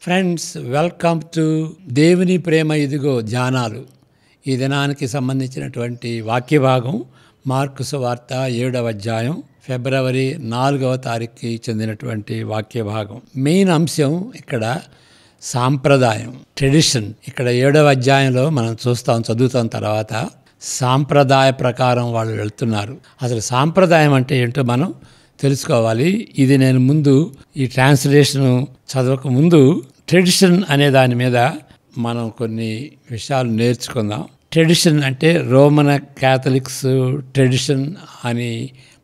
Friends, welcome to దేవుని ప్రేమ ఇదిగో ధ్యానాలు. ఈ దినానికి సంబంధించినటువంటి వాక్య భాగం మార్కు సువార్త 7వ అధ్యాయం ఫిబ్రవరి 4వ తారీఖుకి చెందినటువంటి వాక్య భాగం. మెయిన్ అంశం ఇక్కడ సాంప్రదాయం, ట్రెడిషన్. ఇక్కడ 7వ అధ్యాయంలో మనం చదువుతాం. తర్వాత సాంప్రదాయ ప్రకారం వాళ్ళు వెళ్తున్నారు. అసలు సాంప్రదాయం అంటే ఏంటో మనం తెలుసుకోవాలి. ఇది నేను ముందు ఈ ట్రాన్స్లేషన్ చదవక ముందు ట్రెడిషన్ అనే దాని మీద మనం కొన్ని విషయాలు నేర్చుకుందాం. ట్రెడిషన్ అంటే రోమన్ క్యాథలిక్స్ ట్రెడిషన్ అని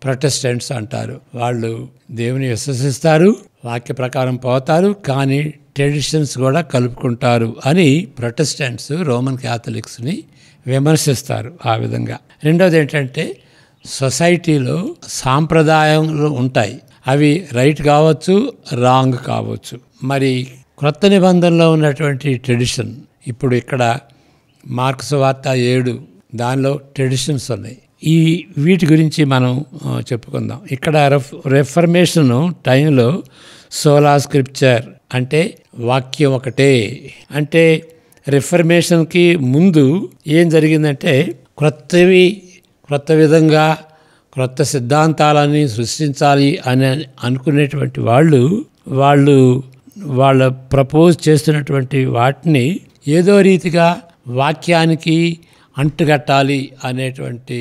ప్రొటెస్టెంట్స్ అంటారు. వాళ్ళు దేవుని విశ్వసిస్తారు, వాక్య ప్రకారం పోతారు, కానీ ట్రెడిషన్స్ కూడా కలుపుకుంటారు అని ప్రొటెస్టెంట్స్ రోమన్ క్యాథలిక్స్ని విమర్శిస్తారు. ఆ విధంగా రెండోది ఏంటంటే సొసైటీలో సాంప్రదాయాలు ఉంటాయి. అవి రైట్ కావచ్చు, రాంగ్ కావచ్చు. మరి క్రొత్త నిబంధనలో ఉన్నటువంటి ట్రెడిషన్, ఇప్పుడు ఇక్కడ మార్కు సువార్త 7 దానిలో ట్రెడిషన్స్ ఉన్నాయి. వీటి గురించి మనం చెప్పుకుందాం. ఇక్కడ రెఫర్మేషన్ టైంలో సోలా స్క్రిప్చర్ అంటే వాక్యం ఒకటే. అంటే రిఫర్మేషన్కి ముందు ఏం జరిగిందంటే క్రొత్త విధంగా క్రొత్త సిద్ధాంతాలని సృష్టించాలి అని అనుకునేటువంటి వాళ్ళ ప్రపోజ్ చేస్తున్నటువంటి వాటిని ఏదో రీతిగా వాక్యానికి అంటుగట్టాలి అనేటువంటి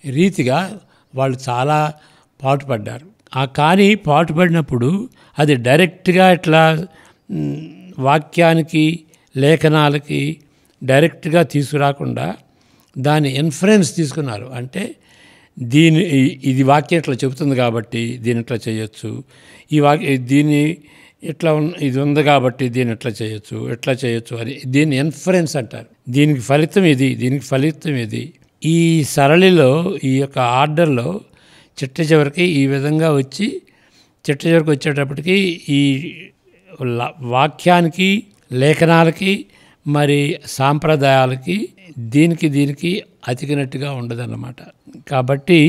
రీతిగా వాళ్ళు చాలా పాటుపడ్డారు. కానీ పాటుపడినప్పుడు అది డైరెక్ట్గా ఇట్లా వాక్యానికి లేఖనాలకి డైరెక్ట్గా తీసుకురాకుండా దాని ఇన్ఫరెన్స్ తీసుకున్నారు. అంటే ఇది వాక్యం ఇట్లా చెబుతుంది కాబట్టి దీని ఇట్లా చేయొచ్చు, దీన్ని ఇట్లా ఇది ఉంది కాబట్టి దీన్ని ఎట్లా చేయొచ్చు అని దీన్ని ఇన్ఫరెన్స్ అంటారు. దీనికి ఫలితం ఇది. ఈ సరళిలో, ఈ యొక్క ఆర్డర్లో చిట్ట చివరికి ఈ విధంగా వచ్చేటప్పటికి ఈ వాక్యానికి, లేఖనాలకి, మరి సాంప్రదాయాలకి దీనికి అతికినట్టుగా ఉండదన్నమాట. కాబట్టి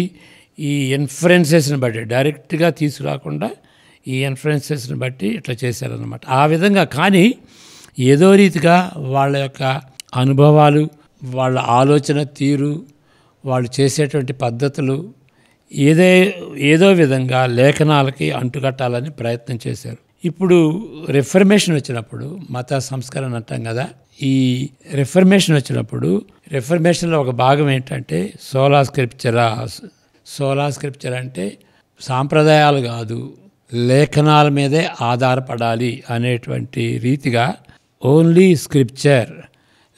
ఈ ఇన్ఫరెన్సెస్ని బట్టి డైరెక్ట్గా తీసుకురాకుండా ఈ ఇన్ఫరెన్సెస్ని బట్టి ఇట్లా చేశారన్నమాట. ఆ విధంగా కానీ ఏదో రీతిగా వాళ్ళ యొక్క అనుభవాలు, వాళ్ళ ఆలోచన తీరు, వాళ్ళు చేసేటువంటి పద్ధతులు ఏదో విధంగా లేఖనాలకి అంటుకట్టాలని ప్రయత్నం చేశారు. ఇప్పుడు రిఫర్మేషన్ వచ్చినప్పుడు, మత సంస్కరణ అంటాం కదా, ఈ రిఫర్మేషన్ వచ్చినప్పుడు రిఫర్మేషన్లో ఒక భాగం ఏంటంటే సోలా స్క్రిప్చర్ అంటే సాంప్రదాయాలు కాదు, లేఖనాల మీదే ఆధారపడాలి అనేటువంటి రీతిగా ఓన్లీ స్క్రిప్చర్,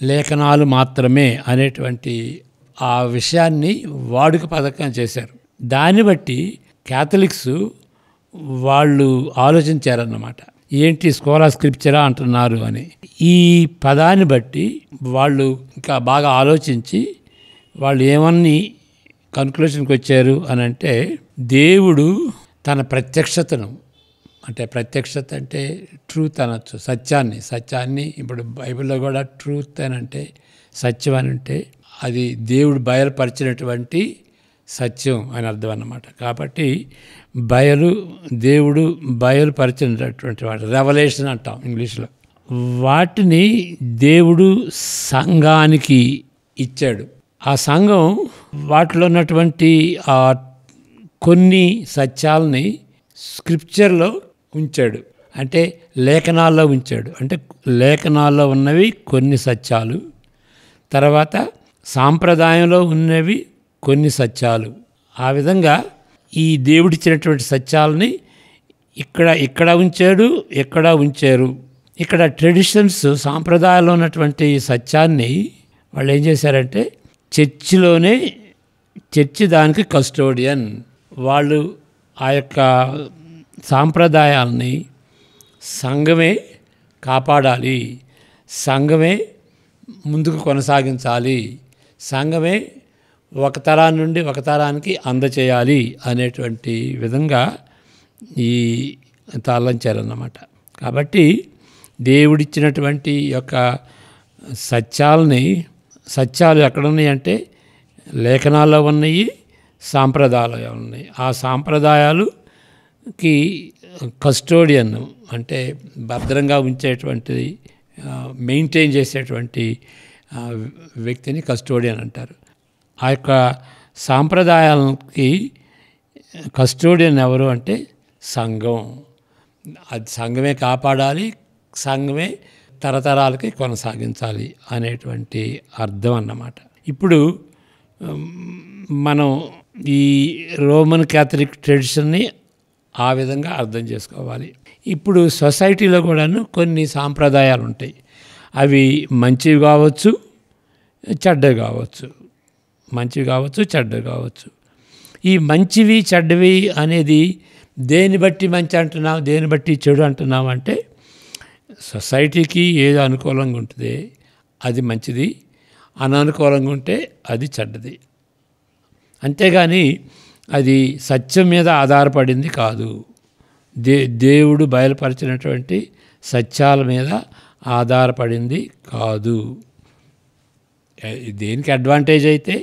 లేఖనాలు మాత్రమే అనేటువంటి ఆ విషయాన్ని వాడుక పథకం చేశారు. దాన్ని బట్టి క్యాథలిక్స్ వాళ్ళు ఆలోచించారన్నమాట, ఏంటి స్కోలా స్క్రిప్చరా అంటున్నారు అని. ఈ పదాన్ని బట్టి వాళ్ళు ఇంకా బాగా ఆలోచించి వాళ్ళు ఏమని కన్క్లూషన్కి వచ్చారు అని అంటే, దేవుడు తన ప్రత్యక్షత అంటే ట్రూత్ అనొచ్చు, సత్యాన్ని ఇప్పుడు బైబిల్లో కూడా ట్రూత్ అని అంటే సత్యం అని అంటే అది దేవుడు బయలుపరిచినటువంటి సత్యం అని అర్థం అన్నమాట. కాబట్టి దేవుడు బయలుపరిచినటువంటి వాడు రెవల్యూషన్ అంటాం ఇంగ్లీష్లో. వాటిని దేవుడు సంఘానికి ఇచ్చాడు. ఆ సంఘం వాటిలో ఉన్నటువంటి ఆ కొన్ని సత్యాలని స్క్రిప్చర్లో ఉంచాడు, అంటే లేఖనాల్లో ఉంచాడు. అంటే లేఖనాల్లో ఉన్నవి కొన్ని సత్యాలు, తర్వాత సాంప్రదాయంలో ఉన్నవి కొన్ని సత్యాలు. ఆ విధంగా ఈ దేవుడిచ్చినటువంటి సత్యాలని ఇక్కడ ఉంచారు. ఇక్కడ ట్రెడిషన్స్, సాంప్రదాయాల్లో ఉన్నటువంటి సత్యాన్ని వాళ్ళు ఏం చేశారంటే చర్చి దానికి కస్టోడియన్. వాళ్ళు ఆ యొక్క సాంప్రదాయాల్ని సంఘమే కాపాడాలి, సంఘమే ముందుకు కొనసాగించాలి, సంఘమే ఒక తరాన్ని నుండి ఒక తరానికి అందచేయాలి అనేటువంటి విధంగా ఈ తలంచారన్నమాట. కాబట్టి దేవుడిచ్చినటువంటి యొక్క సత్యాలు ఎక్కడున్నాయి అంటే లేఖనాల్లో ఉన్నాయి, సాంప్రదాయాలు ఉన్నాయి. ఆ సాంప్రదాయాలుకి కస్టోడియన్ అంటే భద్రంగా ఉంచేటువంటి మెయింటైన్ చేసేటువంటి వ్యక్తిని కస్టోడియన్ అంటారు. ఆ యొక్క సాంప్రదాయాలకి కస్టోడియన్ ఎవరు అంటే సంఘం. అది సంఘమే కాపాడాలి, సంఘమే తరతరాలకి కొనసాగించాలి అనేటువంటి అర్థం అన్నమాట. ఇప్పుడు మనం ఈ రోమన్ క్యాథలిక్ ట్రెడిషన్ని ఆ విధంగా అర్థం చేసుకోవాలి. ఇప్పుడు సొసైటీలో కూడాను కొన్ని సాంప్రదాయాలు ఉంటాయి. అవి మంచివి కావచ్చు, చెడ్డవి కావచ్చు, మంచివి కావచ్చు, చెడ్డవి కావచ్చు. ఈ మంచివి చెడ్డవి అనేది దేని బట్టి మంచి అంటున్నాం, దేని బట్టి చెడు అంటున్నాం అంటే సొసైటీకి ఏది అనుకూలంగా ఉంటుంది అది మంచిది, అననుకూలంగా ఉంటే అది చెడ్డది. అంతేగాని అది సత్యం మీద ఆధారపడింది కాదు. దేవుడు బయలుపరిచినటువంటి సత్యాల మీద ఆధారపడింది కాదు. దేనికి అడ్వాంటేజ్ అయితే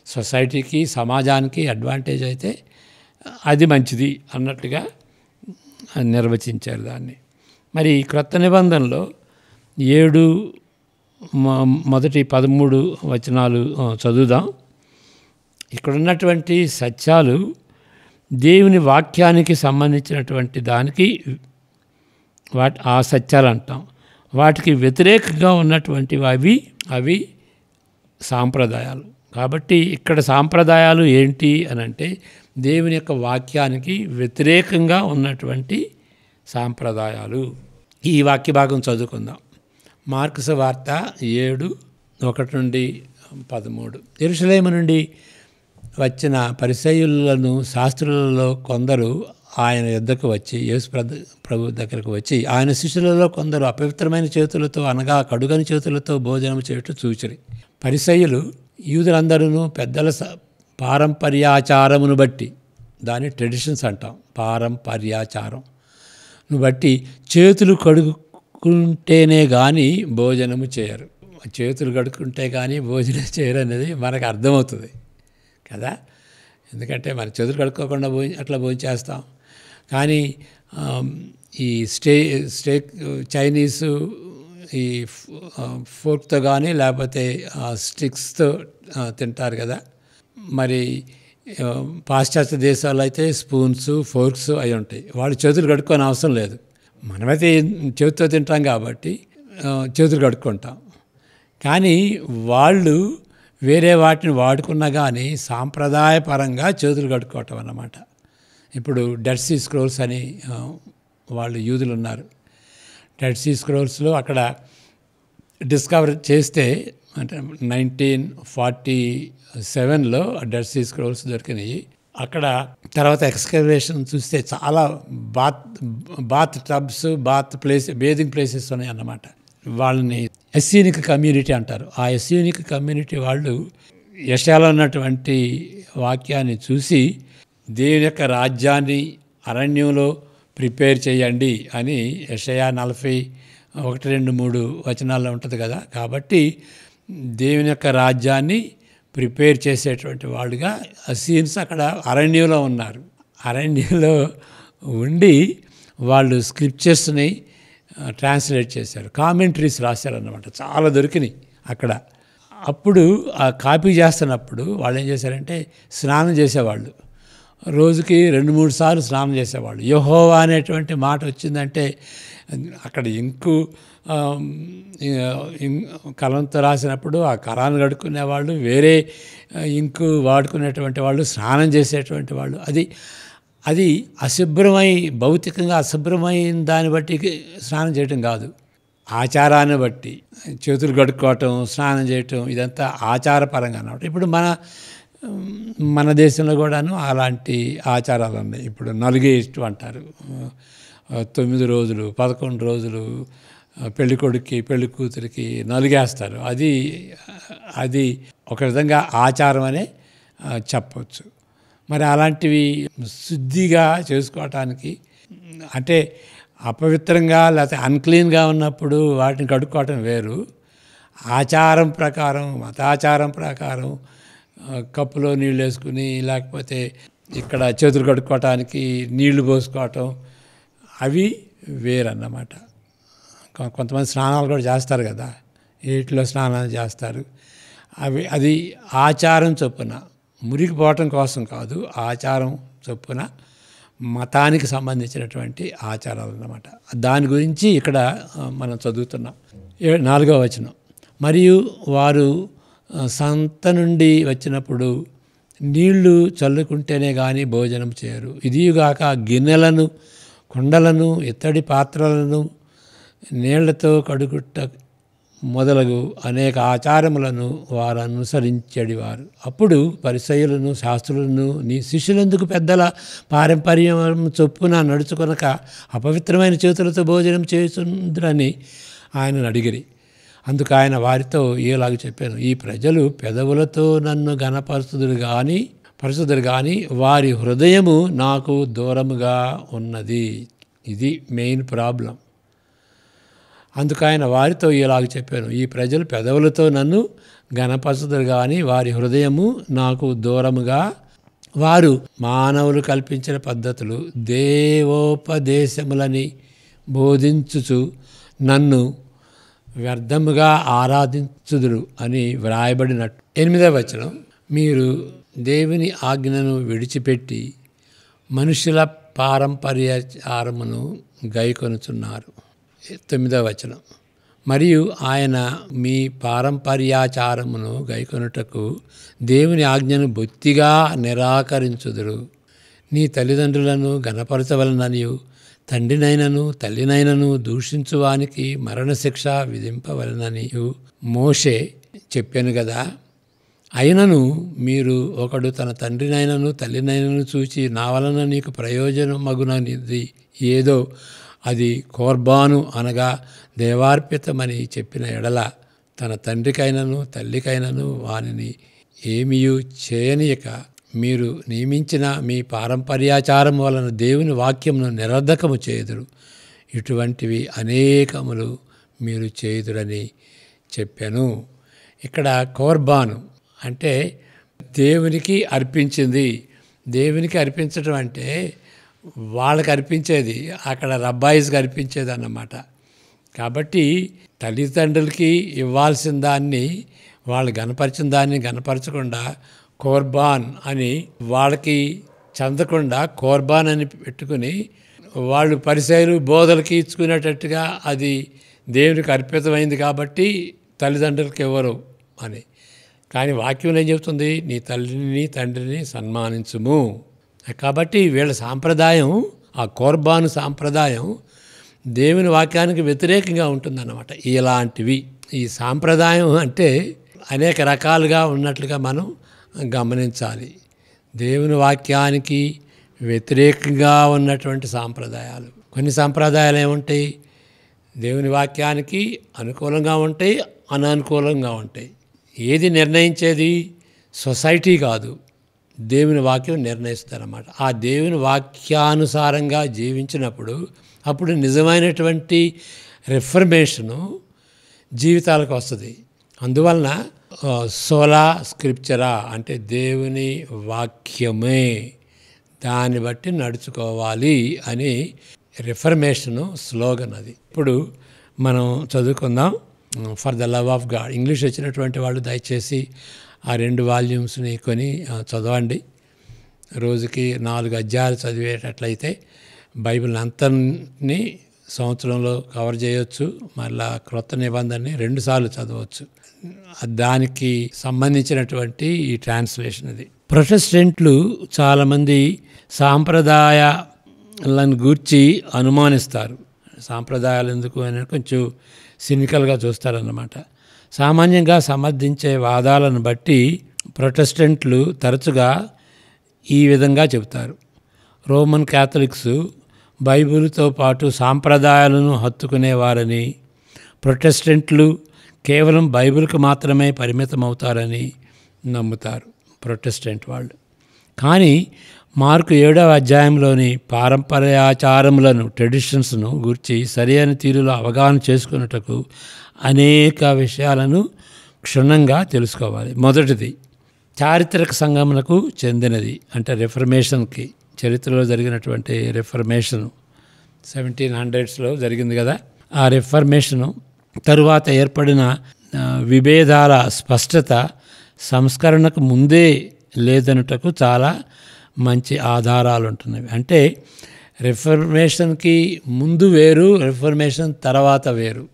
సొసైటీకి సమాజానికి అడ్వాంటేజ్ అయితే అది మంచిది అన్నట్టుగా నిర్వచించారు దాన్ని. మరి క్రొత్త నిబంధనలో 7 మొదటి 13 వచనాలు చదువుదాం. ఇక్కడ ఉన్నటువంటి సత్యాలు దేవుని వాక్యానికి సంబంధించినటువంటి దానికి ఆ సత్యాలు అంటాం. వాటికి వ్యతిరేకంగా ఉన్నటువంటివి అవి సాంప్రదాయాలు. కాబట్టి ఇక్కడ సాంప్రదాయాలు ఏంటి అని అంటే దేవుని యొక్క వాక్యానికి వ్యతిరేకంగా ఉన్నటువంటి సాంప్రదాయాలు. ఈ వాక్య భాగం చదువుకుందాం. మార్కు సువార్త 7:1-13. యెరూషలేము నుండి వచ్చిన పరిసయ్యులను శాస్త్రులలో కొందరు ఆయన యొద్దకు వచ్చి యేసు ప్రభు దగ్గరకు వచ్చి ఆయన శిష్యులలో కొందరు అపవిత్రమైన చేతులతో అనగా కడుగని చేతులతో భోజనం చేయటం చూచిరి. పరిసయ్యులు యూదులందరూ పెద్దల పారంపర్యాచారమును బట్టి, దాన్ని ట్రెడిషన్స్ అంటాం, పారంపర్యాచారంను బట్టి చేతులు కడుక్కుంటేనే కానీ భోజనము చేయరు. చేతులు కడుక్కుంటే కానీ భోజనం చేయరు అనేది మనకు అర్థమవుతుంది కదా. ఎందుకంటే మన చేతులు కడుక్కోకుండా అట్లా భోజనం చేస్తాం. కానీ ఈ చైనీసు ఈ ఫోర్క్తో కానీ లేకపోతే స్టిక్స్తో తింటారు కదా. మరి పాశ్చాత్య దేశాల్లో అయితే స్పూన్స్ ఫోర్క్స్ అవి ఉంటాయి. వాళ్ళు చేతులు కడుక్కోని అవసరం లేదు. మనమైతే చేతితో తింటాం కాబట్టి చేతులు కడుక్కుంటాం. కానీ వాళ్ళు వేరే వాటిని వాడుకున్నా కానీ సాంప్రదాయపరంగా చేతులు కడుక్కోవటం అన్నమాట. ఇప్పుడు డెడ్ సీ స్క్రోల్స్ అని వాళ్ళు యూదులు ఉన్నారు. డెడ్ సీ స్క్రోల్స్లో అక్కడ డిస్కవర్ చేస్తే అంటే 1947లో డెడ్ సీ స్క్రోల్స్ దొరికినాయి. అక్కడ తర్వాత ఎక్స్కవేషన్ చూస్తే చాలా బాత్ టబ్స్, బేదింగ్ ప్లేసెస్ ఉన్నాయి అన్నమాట. వాళ్ళని ఎస్సీనిక్ కమ్యూనిటీ అంటారు. ఆ ఎస్సీనిక్ కమ్యూనిటీ వాళ్ళు యెషయాలో ఉన్నటువంటి వాక్యాన్ని చూసి దేవుని యొక్క రాజ్యాన్ని అరణ్యంలో ప్రిపేర్ చేయండి అని యెషయా 41-2-3 వచనాల్లో ఉంటుంది కదా. కాబట్టి దేవుని యొక్క రాజ్యాన్ని ప్రిపేర్ చేసేటువంటి వాళ్ళుగా అస్సీన్స్ అక్కడ అరణ్యంలో ఉన్నారు. అరణ్యంలో ఉండి వాళ్ళు స్క్రిప్చర్స్ని ట్రాన్స్లేట్ చేశారు, కామెంటరీస్ రాశారన్నమాట. చాలా దొరికినాయి అక్కడ. అప్పుడు ఆ కాపీ చేస్తున్నప్పుడు వాళ్ళు ఏం చేశారంటే స్నానం చేసేవాళ్ళు. రోజుకి 2-3 సార్లు స్నానం చేసేవాళ్ళు. యెహోవా అనేటువంటి మాట వచ్చిందంటే అక్కడ కలంతో రాసినప్పుడు ఆ కలాన్ని కడుక్కునేవాళ్ళు, వేరే ఇంకు వాడుకునేటువంటి వాళ్ళు, స్నానం చేసేటువంటి వాళ్ళు. అది అశుభ్రమై భౌతికంగా అశుభ్రమైన దాన్ని బట్టి స్నానం చేయటం కాదు, ఆచారాన్ని బట్టి చేతులు కడుక్కోవటం, స్నానం చేయటం, ఇదంతా ఆచారపరంగా అన్నమాట. ఇప్పుడు మన దేశంలో కూడాను అలాంటి ఆచారాలు ఉన్నాయి. ఇప్పుడు నలుగేస్తూ అంటారు. 9 రోజులు 11 రోజులు పెళ్లి కొడుక్కి పెళ్లి కూతురికి నలుగేస్తారు. అది ఒక విధంగా ఆచారం అనే చెప్పవచ్చు. మరి అలాంటివి శుద్ధిగా చేసుకోవటానికి అంటే అపవిత్రంగా లేకపోతే అన్క్లీన్గా ఉన్నప్పుడు వాటిని కడుక్కోవటం వేరు. ఆచారం ప్రకారం, మతాచారం ప్రకారం కప్పులో నీళ్ళు వేసుకుని లేకపోతే ఇక్కడ చేతులు కడుక్కోవటానికి నీళ్లు పోసుకోవటం అవి వేరన్నమాట. కొంతమంది స్నానాలు కూడా చేస్తారు కదా, వీటిలో స్నానాలు చేస్తారు. అది ఆచారం చొప్పున, మురికిపోవటం కోసం కాదు, ఆచారం చొప్పున మతానికి సంబంధించినటువంటి ఆచారాలు అన్నమాట. దాని గురించి ఇక్కడ మనం చదువుతున్నాం. 4వ వచనం, మరియు వారు సంత నుండి వచ్చినప్పుడు నీళ్లు చల్లుకుంటేనే కానీ భోజనం చేయరు. ఇదిగాక గిన్నెలను, కుండలను, ఇత్తడి పాత్రలను నీళ్లతో కడుగుట మొదలగు అనేక ఆచారములను వారు అనుసరించేవారు. అప్పుడు పరిసయ్యులను, శాస్త్రులను, నీ శిష్యులందుకు పెద్దల పారంపర్యం చొప్పున నడుచుకొనక అపవిత్రమైన చేతులతో భోజనం చేయుచుందురని ఆయనను అడిగిరి. అందుకు ఆయన వారితో ఇలాగ చెప్పాను, ఈ ప్రజలు పెదవులతో నన్ను పరచుదురు కానీ వారి హృదయము నాకు దూరముగా ఉన్నది. ఇది మెయిన్ ప్రాబ్లం. అందుకు ఆయన వారితో ఇలాగ చెప్పాను, ఈ ప్రజలు పెదవులతో నన్ను గణపరచుదురు కానీ వారి హృదయము నాకు దూరముగా, వారు మానవులు కల్పించిన పద్ధతులు దేవోపదేశములని బోధించుచు నన్ను వ్యర్థముగా ఆరాధించుదురు అని వ్రాయబడినట్టు. 8వ వచనం, మీరు దేవుని ఆజ్ఞను విడిచిపెట్టి మనుషుల పారంపర్యాచారమును గైకొనుచున్నారు. 9వ వచనం, మరియు ఆయన మీ పారంపర్యాచారమును గైకొనుటకు దేవుని ఆజ్ఞను బొత్తిగా నిరాకరించుదురు. నీ తల్లిదండ్రులను గణపరచవలననియు తండ్రినైనను తల్లినైనను దూషించువానికి మరణశిక్ష విధింపవలననియు మోషే చెప్పాను కదా. అయినను మీరు ఒకడు తన తండ్రినైనను తల్లినైనను చూచి నా వలన నీకు ప్రయోజనం మగునది ఏదో అది కోర్బాను అనగా దేవార్పితమని చెప్పిన ఎడల తన తండ్రికైనను తల్లికైనను వానిని ఏమీయూ చేయనీయక మీరు నియమించిన మీ పారంపర్యాచారం వలన దేవుని వాక్యమును నిరర్ధకము చేయుదురు. ఇటువంటివి అనేకములు మీరు చేయుదురని చెప్పాను. ఇక్కడ కోర్బాను అంటే దేవునికి అర్పించింది. దేవునికి అర్పించడం అంటే వాళ్ళకి అర్పించేది, అక్కడ రబ్బాయిస్కి అర్పించేది అన్నమాట. కాబట్టి తల్లిదండ్రులకి ఇవ్వాల్సిన దాన్ని, వాళ్ళు గణపరిచిన దాన్ని గణపరచకుండా కోర్బాన్ అని వాళ్ళకి చెందకుండా కోర్బాన్ అని పెట్టుకుని వాళ్ళు పరిసయ్యులు బోధలకి ఇచ్చుకునేటట్టుగా అది దేవునికి అర్పితమైంది కాబట్టి తల్లిదండ్రులకి ఇవ్వరు అని. కానీ వాక్యం ఏం చెబుతుంది, నీ తల్లిని తండ్రిని సన్మానించుము. కాబట్టి వీళ్ళ సాంప్రదాయం, ఆ కోర్బాను సాంప్రదాయం దేవుని వాక్యానికి వ్యతిరేకంగా ఉంటుందన్నమాట. ఇలాంటివి ఈ సాంప్రదాయం అంటే అనేక రకాలుగా ఉన్నట్లుగా మనం గమనించాలి. దేవుని వాక్యానికి వ్యతిరేకంగా ఉన్నటువంటి సాంప్రదాయాలు, కొన్ని సాంప్రదాయాలు ఏముంటాయి, దేవుని వాక్యానికి అనుకూలంగా ఉంటాయి, అననుకూలంగా ఉంటాయి. ఏది నిర్ణయించేది? సొసైటీ కాదు, దేవుని వాక్యం నిర్ణయిస్తారన్నమాట. ఆ దేవుని వాక్యానుసారంగా జీవించినప్పుడు అప్పుడు నిజమైనటువంటి రిఫర్మేషను జీవితాలకు వస్తుంది. అందువలన సోలా స్క్రిప్చరా అంటే దేవుని వాక్యమే, దాన్ని బట్టి నడుచుకోవాలి అని రిఫర్మేషను స్లోగన్ అది. ఇప్పుడు మనం చదువుకుందాం for the love of God. English వచ్చినటువంటి వాళ్ళు దయచేసి ఆ 2 వాల్యూమ్స్ని కొని చదవండి. రోజుకి 4 అధ్యాయాలు చదివేటట్లయితే బైబిల్ అంతని సంవత్సరంలో కవర్ చేయొచ్చు. మళ్ళా క్రొత్త నిబంధనని 2 సార్లు చదవచ్చు. దానికి సంబంధించినటువంటి ఈ ట్రాన్స్లేషన్ ఇది. ప్రొటెస్టెంట్లు చాలామంది సాంప్రదాయాలను గూర్చి అనుమానిస్తారు. సాంప్రదాయాలు ఎందుకు అని కొంచెం సినికల్గా చూస్తారన్నమాట. సామాన్యంగా సమర్థించే వాదాలను బట్టి ప్రొటెస్టెంట్లు తరచుగా ఈ విధంగా చెబుతారు. రోమన్ క్యాథలిక్స్ బైబిల్తో పాటు సాంప్రదాయాలను హత్తుకునేవారని, ప్రొటెస్టెంట్లు కేవలం బైబిల్కు మాత్రమే పరిమితమవుతారని నమ్ముతారు ప్రొటెస్టెంట్ వాళ్ళు. కానీ మార్కు 7వ అధ్యాయంలోని పారంపర్యాచారములను, ట్రెడిషన్స్ను గురించి సరైన తీరులో అవగాహన చేసుకున్నటకు అనేక విషయాలను క్షుణ్ణంగా తెలుసుకోవాలి. మొదటిది, చారిత్రక సంఘములకు చెందినది అంటే రిఫర్మేషన్కి, చరిత్రలో జరిగినటువంటి రిఫర్మేషను 1700స్లో జరిగింది కదా. ఆ రిఫర్మేషను తరువాత ఏర్పడిన విభేదాల స్పష్టత సంస్కరణకు ముందే లేదనుటకు చాలా మంచి ఆధారాలు ఉంటున్నవి. అంటే రిఫర్మేషన్కి ముందు వేరు, రిఫర్మేషన్ తర్వాత వేరు,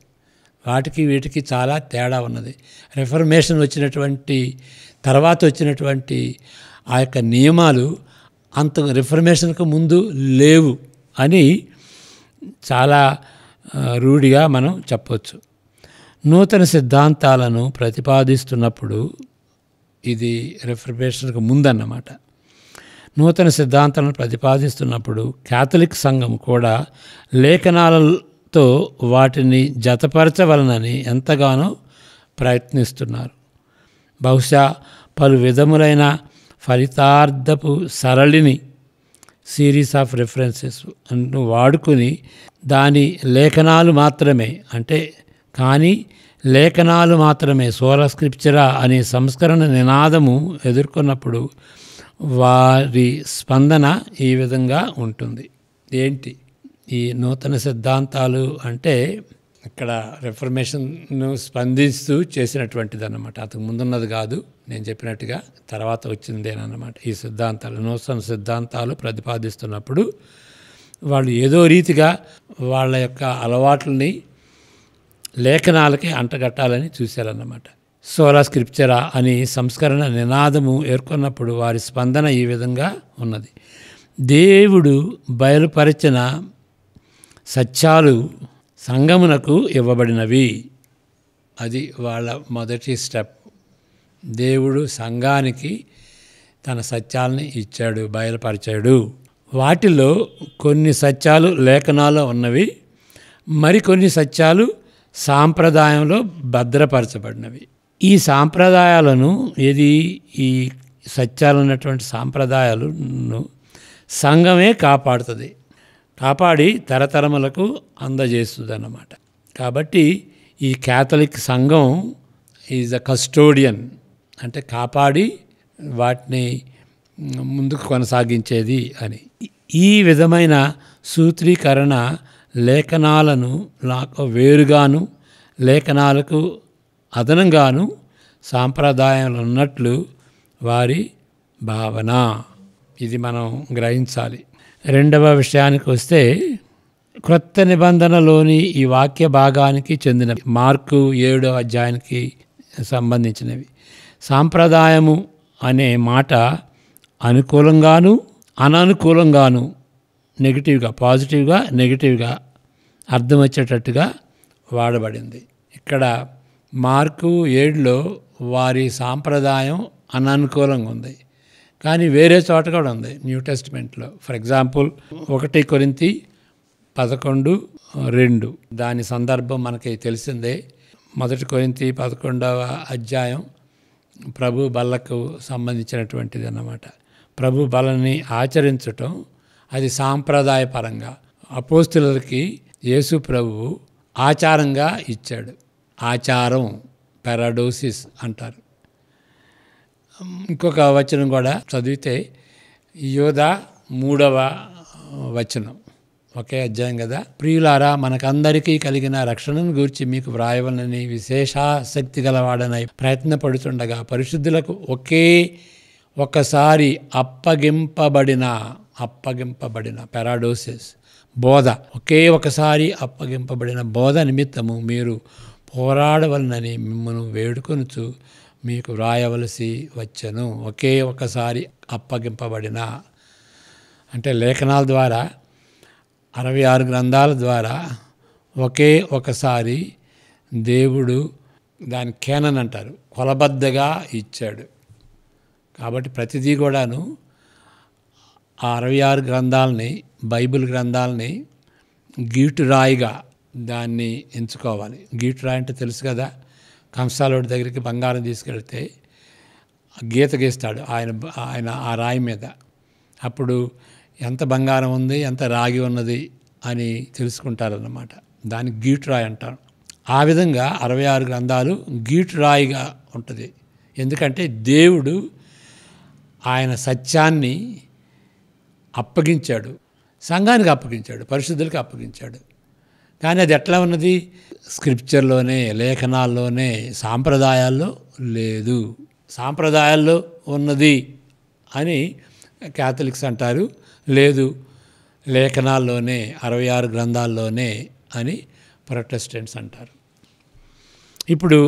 వాటికి వీటికి చాలా తేడా ఉన్నది. రిఫర్మేషన్ వచ్చినటువంటి తర్వాత వచ్చినటువంటి ఆ యొక్క నియమాలు అంత రిఫర్మేషన్కు ముందు లేవు అని చాలా రూఢిగా మనం చెప్పవచ్చు. నూతన సిద్ధాంతాలను ప్రతిపాదిస్తున్నప్పుడు, ఇది రిఫర్మేషన్కు ముందన్నమాట, నూతన సిద్ధాంతాలను ప్రతిపాదిస్తున్నప్పుడు క్యాథలిక్ సంఘం కూడా లేఖనాలతో వాటిని జతపరచవలనని ఎంతగానో ప్రయత్నిస్తున్నారు. బహుశా పలు విధములైన ఫలితార్థపు సరళిని, సిరీస్ ఆఫ్ రెఫరెన్సెస్ వాడుకుని దాని లేఖనాలు మాత్రమే లేఖనాలు మాత్రమే సోలా స్క్రిప్చరా అనే సంస్కరణ నినాదము ఎదుర్కొన్నప్పుడు వారి స్పందన ఈ విధంగా ఉంటుంది. ఏంటి ఈ నూతన సిద్ధాంతాలు అంటే ఇక్కడ రిఫర్మేషన్ను స్పందిస్తూ చేసినటువంటిది అన్నమాట. అంతకు ముందున్నది కాదు, నేను చెప్పినట్టుగా తర్వాత వచ్చిందేనమాట. ఈ సిద్ధాంతాలు, నూతన సిద్ధాంతాలు ప్రతిపాదిస్తున్నప్పుడు వాళ్ళు ఏదో రీతిగా వాళ్ళ యొక్క అలవాట్లని లేఖనాలకి అంటగట్టాలని చూశారన్నమాట. సోలా స్క్రిప్చరా అని సంస్కరణ నినాదము ఏర్కొన్నప్పుడు వారి స్పందన ఈ విధంగా ఉన్నది. దేవుడు బయలుపరిచిన సత్యాలు సంఘమునకు ఇవ్వబడినవి. అది వాళ్ళ మొదటి స్టెప్. దేవుడు సంఘానికి తన సత్యాలని ఇచ్చాడు, బయలుపరిచాడు. వాటిలో కొన్ని సత్యాలు లేఖనాల్లో ఉన్నవి, మరికొన్ని సత్యాలు సాంప్రదాయంలో భద్రపరచబడినవి. ఈ సాంప్రదాయాలను ఈ సత్యాలు ఉన్నటువంటి సాంప్రదాయాలను సంఘమే కాపాడుతుంది, కాపాడి తరతరములకు అందజేస్తుంది అన్నమాట. కాబట్టి ఈ క్యాథలిక్ సంఘం ఈజ్ అ కస్టోడియన్, అంటే కాపాడి వాటిని ముందుకు కొనసాగించేది అని. ఈ విధమైన సూత్రీకరణ లేఖనాలను వేరుగాను, లేఖనాలకు అదనంగాను సాంప్రదాయాలు ఉన్నట్లు వారి భావన. ఇది మనం గ్రహించాలి. రెండవ విషయానికి వస్తే, క్రొత్త నిబంధనలోని ఈ వాక్య భాగానికి చెందిన మార్కు 7వ అధ్యాయానికి సంబంధించినవి. సాంప్రదాయము అనే మాట అనుకూలంగాను అననుకూలంగాను, నెగిటివ్గా, పాజిటివ్గా, నెగిటివ్గా అర్థం వచ్చేటట్టుగా వాడబడింది. ఇక్కడ మార్కు 7లో వారి సాంప్రదాయం అననుకూలంగా ఉంది, కానీ వేరే చోట కూడా ఉంది న్యూ టెస్టిమెంట్లో. ఫర్ ఎగ్జాంపుల్ 1 కొరింథీ 11:2 దాని సందర్భం మనకి తెలిసిందే. 1 కొరింథీ 11వ అధ్యాయం ప్రభు బల్లకు సంబంధించినటువంటిది అన్నమాట. ప్రభు బలని ఆచరించటం అది సాంప్రదాయపరంగా అపోస్తులకి యేసు ప్రభువు ఆచారంగా ఇచ్చాడు. ఆచారం, పారాడోసిస్ అంటారు. ఇంకొక వచనం కూడా చదివితే యోధా 3వ వచనం, ఒకే అధ్యాయం కదా. ప్రియులారా, మనకందరికీ కలిగిన రక్షణను గూర్చి మీకు వ్రాయవలనని విశేషాసక్తి గలవాడనై ప్రయత్నపడుతుండగా పరిశుద్ధులకు ఒకసారి అప్పగింపబడిన పారాడోసిస్ బోధ, ఒకసారి అప్పగింపబడిన బోధ నిమిత్తము మీరు పోరాడవలనని మిమ్మల్ని వేడుకొనుచు మీకు వ్రాయవలసి వచ్చెను. ఒకసారి అప్పగింపబడిన అంటే లేఖనాల ద్వారా, 66 గ్రంథాల ద్వారా ఒకసారి దేవుడు దాని కేనన్ అంటారు, కొలబద్దగా ఇచ్చాడు. కాబట్టి ప్రతిదీ కూడాను ఆ 66 గ్రంథాలని, బైబిల్ గ్రంథాలని గీటురాయిగా దాన్ని ఎంచుకోవాలి. గీటురాయి అంటే తెలుసు కదా, కంసాలోడి దగ్గరికి బంగారం తీసుకెళ్తే గీత గీస్తాడు ఆయన ఆ రాయి మీద. అప్పుడు ఎంత బంగారం ఉంది, ఎంత రాగి ఉన్నది అని తెలుసుకుంటారన్నమాట. దాన్ని గీటురాయి అంటారు. ఆ విధంగా 66 గ్రంథాలు గీటురాయిగా ఉంటుంది. ఎందుకంటే దేవుడు ఆయన సత్యాన్ని అప్పగించాడు, సంఘానికి అప్పగించాడు, పరిశుద్ధులకు అప్పగించాడు. కానీ అది ఎట్లా ఉన్నది? స్క్రిప్చర్లోనే, లేఖనాల్లోనే, సాంప్రదాయాల్లో లేదు. సాంప్రదాయాల్లో ఉన్నది అని క్యాథలిక్స్ అంటారు, లేదు లేఖనాల్లోనే 66 గ్రంథాల్లోనే అని ప్రొటెస్టెంట్స్ అంటారు. ఇప్పుడు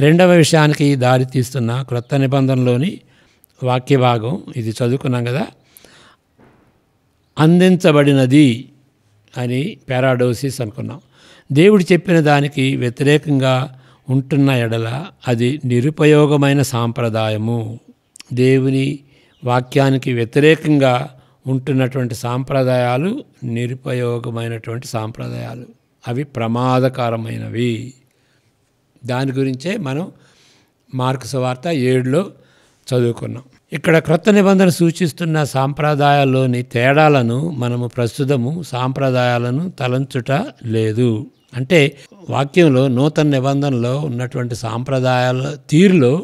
రెండవ విషయానికి దారి తీస్తున్న క్రొత్త నిబంధనలోని వాక్య భాగం ఇది చదువుకున్నాం కదా. అందించబడినది అని పారాడోసిస్ అనుకున్నాం. దేవుడు చెప్పిన దానికి వ్యతిరేకంగా ఉంటున్న ఎడల అది నిరుపయోగమైన సాంప్రదాయము. దేవుని వాక్యానికి వ్యతిరేకంగా ఉంటున్నటువంటి సాంప్రదాయాలు నిరుపయోగమైనటువంటి సాంప్రదాయాలు, అవి ప్రమాదకరమైనవి. దాని గురించే మనం మార్కు సువార్త 7లో చదువుకున్నాం. ఇక్కడ క్రొత్త నిబంధన సూచిస్తున్న సాంప్రదాయాల్లోని తేడాలను మనము ప్రస్తుతము సాంప్రదాయాలను తలంచుట లేదు. అంటే వాక్యంలో నూతన నిబంధనలో ఉన్నటువంటి సాంప్రదాయాల తీరులో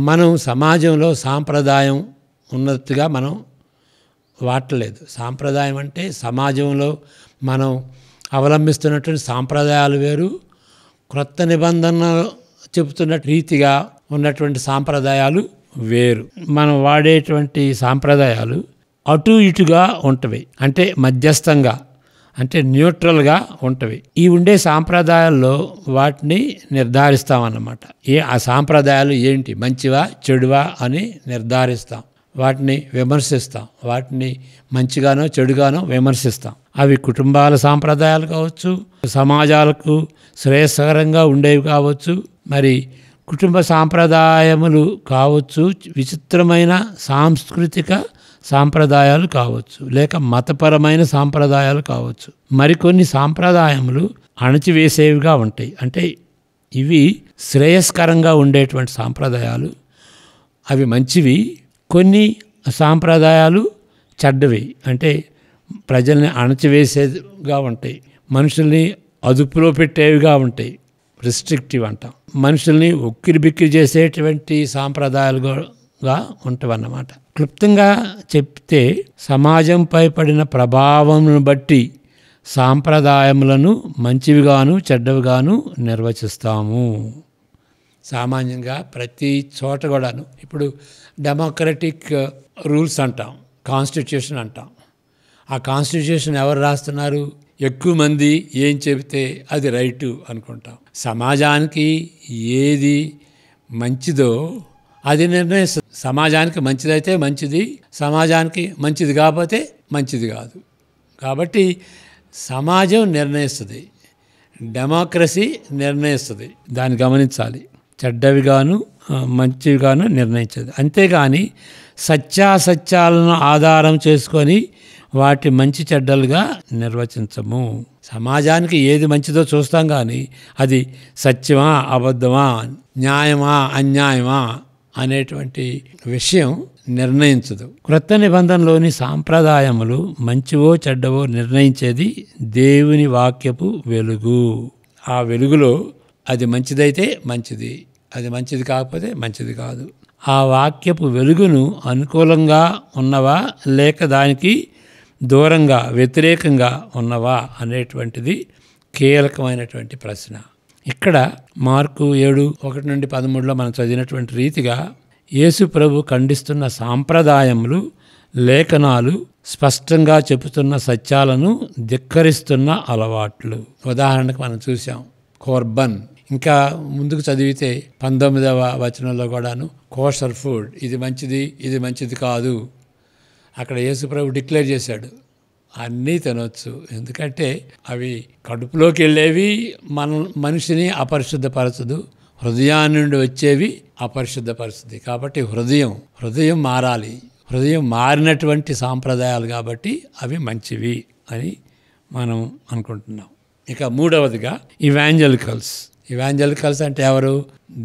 మనం సమాజంలో సాంప్రదాయం ఉన్నట్టుగా మనం వాడలేదు. సాంప్రదాయం అంటే సమాజంలో మనం అవలంబిస్తున్నటువంటి సాంప్రదాయాలు వేరు, క్రొత్త నిబంధన చెబుతున్న రీతిగా ఉన్నటువంటి సాంప్రదాయాలు వేరు. మనం వాడేటువంటి సాంప్రదాయాలు అటు ఇటుగా ఉంటవి, అంటే మధ్యస్థంగా, అంటే న్యూట్రల్గా ఉంటవి. ఈ ఉండే సాంప్రదాయాల్లో వాటిని నిర్ధారిస్తామన్నమాట. ఆ సాంప్రదాయాలు ఏంటి, మంచివా చెడువా అని నిర్ధారిస్తాం. వాటిని విమర్శిస్తాం, వాటిని మంచిగానో చెడుగానో విమర్శిస్తాం. అవి కుటుంబాల సాంప్రదాయాలు కావచ్చు, సమాజాలకు శ్రేయస్కరంగా ఉండేవి కావచ్చు, మరి కుటుంబ సాంప్రదాయములు కావచ్చు, విచిత్రమైన సాంస్కృతిక సాంప్రదాయాలు కావచ్చు, లేక మతపరమైన సాంప్రదాయాలు కావచ్చు. మరికొన్ని సాంప్రదాయములు అణచివేసేవిగా ఉంటాయి. అంటే ఇవి శ్రేయస్కరంగా ఉండేటువంటి సాంప్రదాయాలు, అవి మంచివి. కొన్ని సాంప్రదాయాలు చెడ్డవి, అంటే ప్రజల్ని అణచివేసేవిగా ఉంటాయి, మనుషుల్ని అదుపులో పెట్టేవిగా ఉంటాయి, రిస్ట్రిక్టివ్ అంటాం. మనుషుల్ని ఉక్కిరిబిక్కిరి చేసేటువంటి సాంప్రదాయాలుగా ఉంటావన్నమాట. క్లుప్తంగా చెప్తే సమాజంపై పడిన ప్రభావంను బట్టి సాంప్రదాయములను మంచివిగాను చెడ్డవిగాను నిర్వచిస్తాము. సామాన్యంగా ప్రతి చోట కూడాను ఇప్పుడు డెమోక్రటిక్ రూల్స్ అంటాం, కాన్స్టిట్యూషన్ అంటాం. ఆ కాన్స్టిట్యూషన్ ఎవరు రాస్తున్నారు? ఎక్కువ మంది ఏం చెబితే అది రైటు అనుకుంటాం. సమాజానికి ఏది మంచిదో అది నిర్ణయిస్తుంది. సమాజానికి మంచిదైతే మంచిది, సమాజానికి మంచిది కాకపోతే మంచిది కాదు. కాబట్టి సమాజం నిర్ణయిస్తుంది, డెమోక్రసీ నిర్ణయిస్తుంది. దాన్ని గమనించాలి. చెడ్డవిగాను మంచివిగాను నిర్ణయించదు. అంతేగాని సత్యాసత్యాలను ఆధారం చేసుకొని వాటి మంచి చెడ్డలుగా నిర్వచించము. సమాజానికి ఏది మంచిదో చూస్తాం, కానీ అది సత్యమా అబద్ధమా, న్యాయమా అన్యాయమా అనేటువంటి విషయం నిర్ణయించదు. క్రొత్త నిబంధనలోని సాంప్రదాయములు మంచివో చెడ్డవో నిర్ణయించేది దేవుని వాక్యపు వెలుగు. ఆ వెలుగులో అది మంచిదైతే మంచిది, అది మంచిది కాకపోతే మంచిది కాదు. ఆ వాక్యపు వెలుగును అనుకూలంగా ఉన్నవా లేక దానికి దూరంగా వ్యతిరేకంగా ఉన్నవా అనేటువంటిది కీలకమైనటువంటి ప్రశ్న. ఇక్కడ మార్కు 7:1-13 మనం చదివినటువంటి రీతిగా యేసు ప్రభు ఖండిస్తున్న సాంప్రదాయములు, లేఖనాలు స్పష్టంగా చెబుతున్న సత్యాలను ధిక్కరిస్తున్న అలవాట్లు. ఉదాహరణకు మనం చూసాం కోర్బన్. ఇంకా ముందుకు చదివితే 19వ వచనంలో కూడాను కోషర్ ఫుడ్, ఇది మంచిది ఇది మంచిది కాదు. అక్కడ యేసు ప్రభు డిక్లేర్ చేశాడు, అన్నీ తినొచ్చు, ఎందుకంటే అవి కడుపులోకి వెళ్ళేవి మనిషిని అపరిశుద్ధపరచదు, హృదయాన్ని నుండి వచ్చేవి అపరిశుద్ధపరుస్తుంది. కాబట్టి హృదయం మారాలి. హృదయం మారినటువంటి సాంప్రదాయాలు కాబట్టి అవి మంచివి అని మనం అనుకుంటున్నాం. ఇక మూడవదిగా ఇవాంజలికల్స్ అంటే ఎవరు?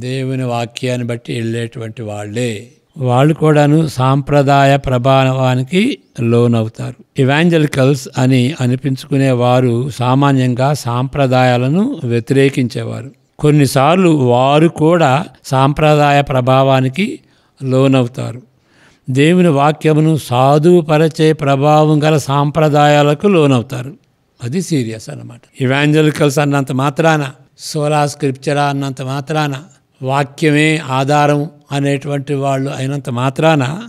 దేవుని వాక్యాన్ని బట్టి వెళ్ళేటువంటి వాళ్ళే. వాళ్ళు కూడాను సాంప్రదాయ ప్రభావానికి లోనవుతారు. ఇవాంజలికల్స్ అని అనిపించుకునే వారు సామాన్యంగా సాంప్రదాయాలను వ్యతిరేకించేవారు. కొన్నిసార్లు వారు కూడా సాంప్రదాయ ప్రభావానికి లోనవుతారు. దేవుని వాక్యమును సాధుపరచే ప్రభావం గల సాంప్రదాయాలకు లోనవుతారు. అది సీరియస్ అన్నమాట. ఇవాంజలికల్స్ అన్నంత మాత్రాన, సోలా స్క్రిప్చరా అన్నంత మాత్రాన, వాక్యమే ఆధారం అనేటువంటి వాళ్ళు అయినంత మాత్రాన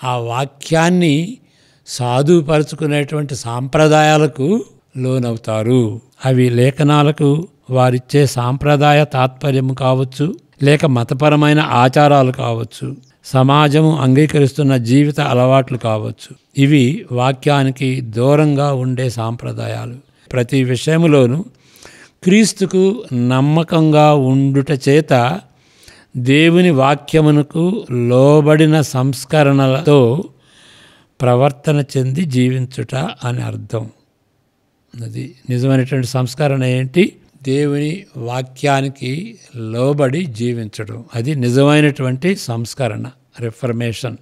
ఆ వాక్యాన్ని సాధుపరుచుకునేటువంటి సాంప్రదాయాలకు లోనవుతారు. అవి లేఖనాలకు వారిచ్చే సాంప్రదాయ తాత్పర్యము కావచ్చు, లేక మతపరమైన ఆచారాలు కావచ్చు, సమాజము అంగీకరిస్తున్న జీవిత అలవాట్లు కావచ్చు. ఇవి వాక్యానికి దూరంగా ఉండే సాంప్రదాయాలు. ప్రతి విషయములోనూ క్రీస్తుకు నమ్మకంగా ఉండుట చేత దేవుని వాక్యమునకు లోబడిన సంస్కరణలతో ప్రవర్తన చెంది జీవించుట అని అర్థం. అది నిజమైనటువంటి సంస్కరణ ఏంటి? దేవుని వాక్యానికి లోబడి జీవించడం. అది నిజమైనటువంటి సంస్కరణ, రిఫర్మేషన్.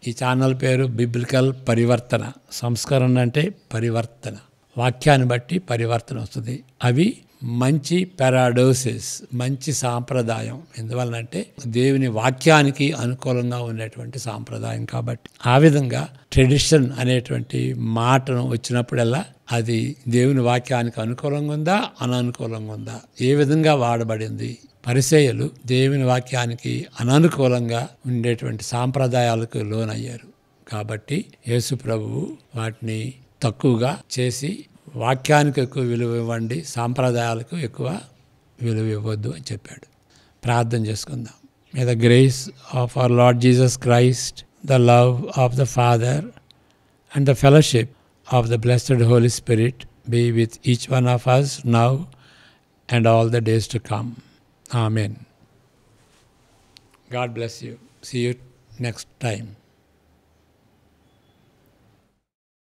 ఈ ఛానల్ పేరు బిబ్లికల్ పరివర్తన. సంస్కరణ అంటే పరివర్తన, వాక్యాన్ని బట్టి పరివర్తన వస్తుంది. అవి మంచి పారాడోసిస్, మంచి సాంప్రదాయం. ఎందువలనంటే దేవుని వాక్యానికి అనుకూలంగా ఉండేటువంటి సాంప్రదాయం కాబట్టి. ఆ విధంగా ట్రెడిషన్ అనేటువంటి మాటను వచ్చినప్పుడల్లా అది దేవుని వాక్యానికి అనుకూలంగా ఉందా, అననుకూలంగా ఉందా, ఏ విధంగా వాడబడింది. పరిసయ్యులు దేవుని వాక్యానికి అననుకూలంగా ఉండేటువంటి సాంప్రదాయాలకు లోనయ్యారు కాబట్టి యేసు ప్రభువు వాటిని తక్కువగా చేసి వాక్యానికి ఎక్కువ విలువ ఇవ్వండి, సాంప్రదాయాలకు ఎక్కువ విలువ ఇవ్వద్దు అని చెప్పాడు. ప్రార్థన చేసుకుందాం. May the grace of our Lord Jesus Christ, the love of the father and the fellowship of the blessed Holy Spirit be with each one of us now and all the days to come. Amen. God bless you. See you next time.